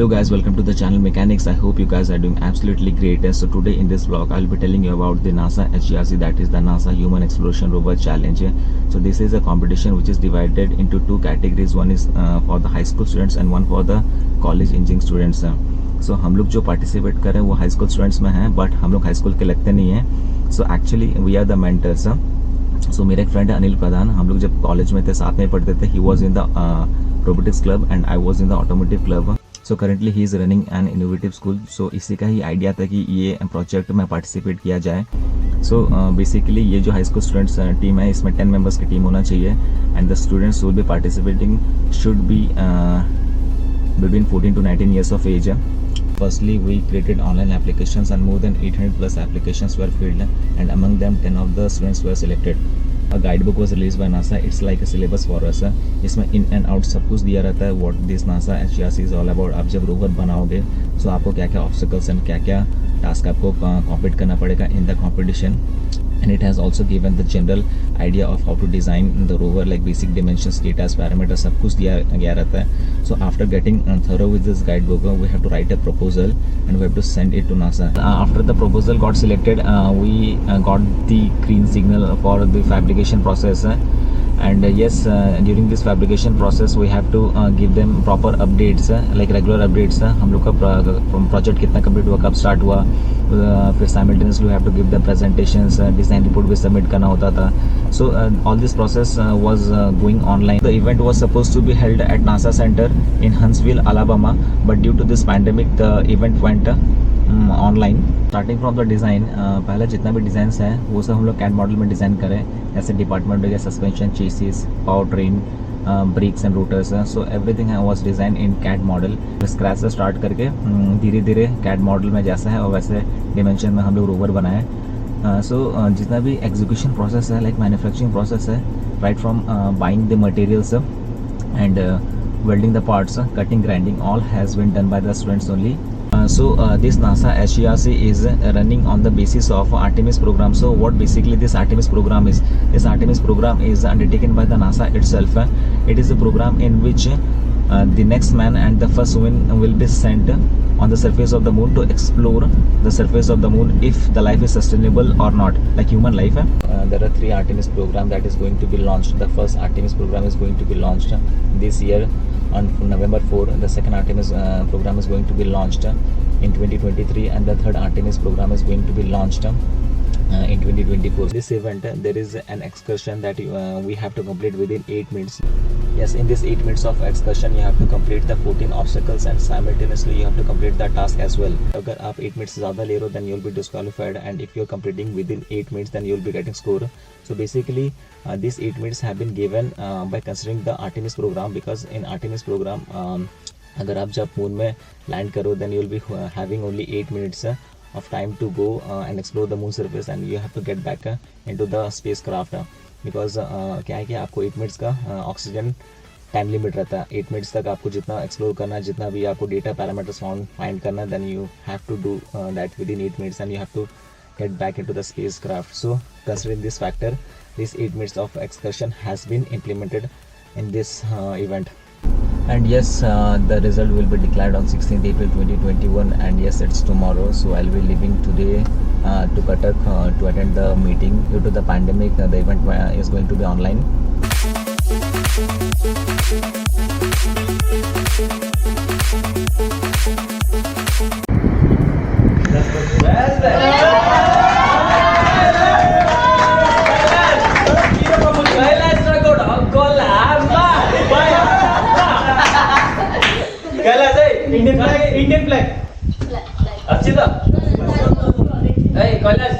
Hello guys, welcome to the channel Mechanics. I hope you guys are doing absolutely great. So today in this vlog I'll be telling you about the NASA HGRC, that is the NASA Human Exploration Rover Challenge. So this is a competition which is divided into two categories. One is for the high school students and one for the college engineering students. So हम लोग जो participate कर रहे हैं वो high school students में हैं, but हम लोग high school के लगते नहीं हैं. So actually we are the mentors. So मेरा एक फ्रेंड है अनिल प्रधान, हम लोग जब कॉलेज में थे साथ में पढ़ते थे. He was in the robotics club and I was in the automotive club. So currently he is running an innovative school. So इसी का ही आइडिया था कि ये प्रोजेक्ट में पार्टिसिपेट किया जाए. सो बेसिकली ये जो हाई स्कूल स्टूडेंट्स टीम है इसमें 10 मेंबर्स की टीम होना चाहिए and the students will be participating should be between 14 to 19 years of age. Firstly, we created online applications and more than 800 plus applications were filled and among them 10 of the students were selected. A guidebook was released by NASA. It's like a syllabus for us. इसमें in and out सब कुछ दिया रहता है. What this NASA HGRC is all about. आप जब rover बनाओगे तो आपको क्या क्या ऑब्स्टिकल्स एंड क्या क्या टास्क आपको कॉम्पीट करना पड़ेगा in the competition. And it has also given the general idea of how to design the rover, like basic dimensions, data, parameters, सब कुछ दिया गया रहता है. So after getting thorough with this guidebook, we have to write a proposal and we have to send it to NASA. After the proposal got selected, we got the green signal for the fabrication process. And yes, during this fabrication process we have to give them proper updates, like regular updates. हम लोग का project कितना complete हुआ, कब start हुआ, फिर simultaneously we have to give them presentations, design report भी submit करना होता था. So all this process was going online. The event was supposed to be held at NASA Center in Huntsville, Alabama, but due to this pandemic the event went online. Starting from the design, पहले जितना भी designs हैं वो सब हम लोग CAD model में design करें. जैसे डिपार्टमेंट हो गया, suspension, chassis, power train, brakes and rotors. So everything was design in CAD model. Scratch से स्टार्ट करके धीरे धीरे कैड मॉडल में जैसा है और वैसे डिमेंशन में हम लोग रोवर बनाए. सो जितना भी एग्जीक्यूशन प्रोसेस है, लाइक मैन्युफैक्चरिंग प्रोसेस है, right from buying the materials and welding the parts, cutting, grinding, all has been done by the students only. So this NASA HGRC is running on the basis of Artemis program. So what basically this Artemis program is? This Artemis program is undertaken by the NASA itself. It is a program in which the next man and the first woman will be sent on the surface of the moon to explore the surface of the moon if the life is sustainable or not, like human life. There are 3 Artemis program that is going to be launched. The first Artemis program is going to be launched this year on November 4. The second Artemis program is going to be launched in 2023 and the third Artemis program is going to be launched in 2024. This event there is an excursion that we have to complete within 8 minutes. Yes, in this 8 minutes of excursion you have to complete the 14 obstacles and simultaneously you have to complete the task as well. अगर आप 8 minutes ज़्यादा ले रहे हो then you will be disqualified, and if you are completing within 8 minutes then you will be getting score. So basically these 8 minutes have been given by considering the Artemis program, because in Artemis program अगर आप जब moon में land करो then you will be having only 8 minutes of time to go and explore the moon surface and you have to get back into the spacecraft, because क्या है कि आपको 8 minutes का ऑक्सीजन टाइम लिमिट रहता है. 8 minutes तक आपको जितना एक्सप्लोर करना है, जितना भी आपको डेटा पैरामीटर्स फाइंड करना है, then you have to do that within 8 minutes and you have to get back into the spacecraft. So considering this factor, this 8 minutes of excursion has been implemented in this event. And yes, the result will be declared on 16th April 2021, and yes, it's tomorrow. So I'll be leaving today to Cuttack to attend the meeting. Due to the pandemic, the event is going to be online. Indian flag अच्छी तो ए कैलाश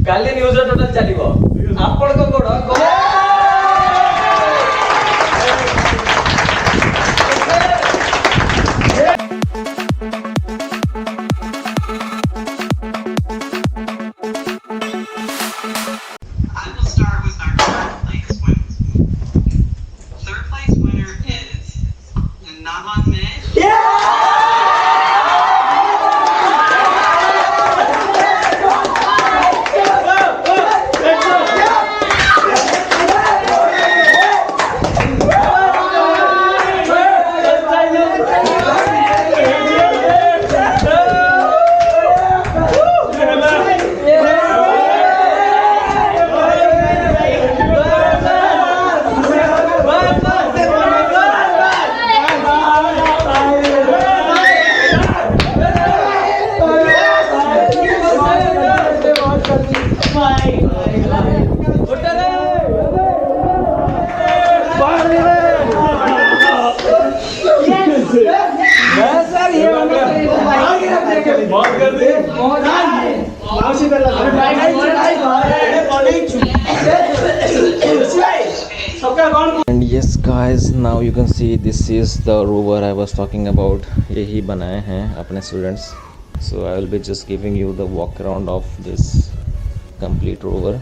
काली news total चलिबो आपण को गोड़ And yes guys, now you can see this is the rover I was talking about. यही बनाए हैं अपने students. So I will be just giving you the walk around of this complete rover.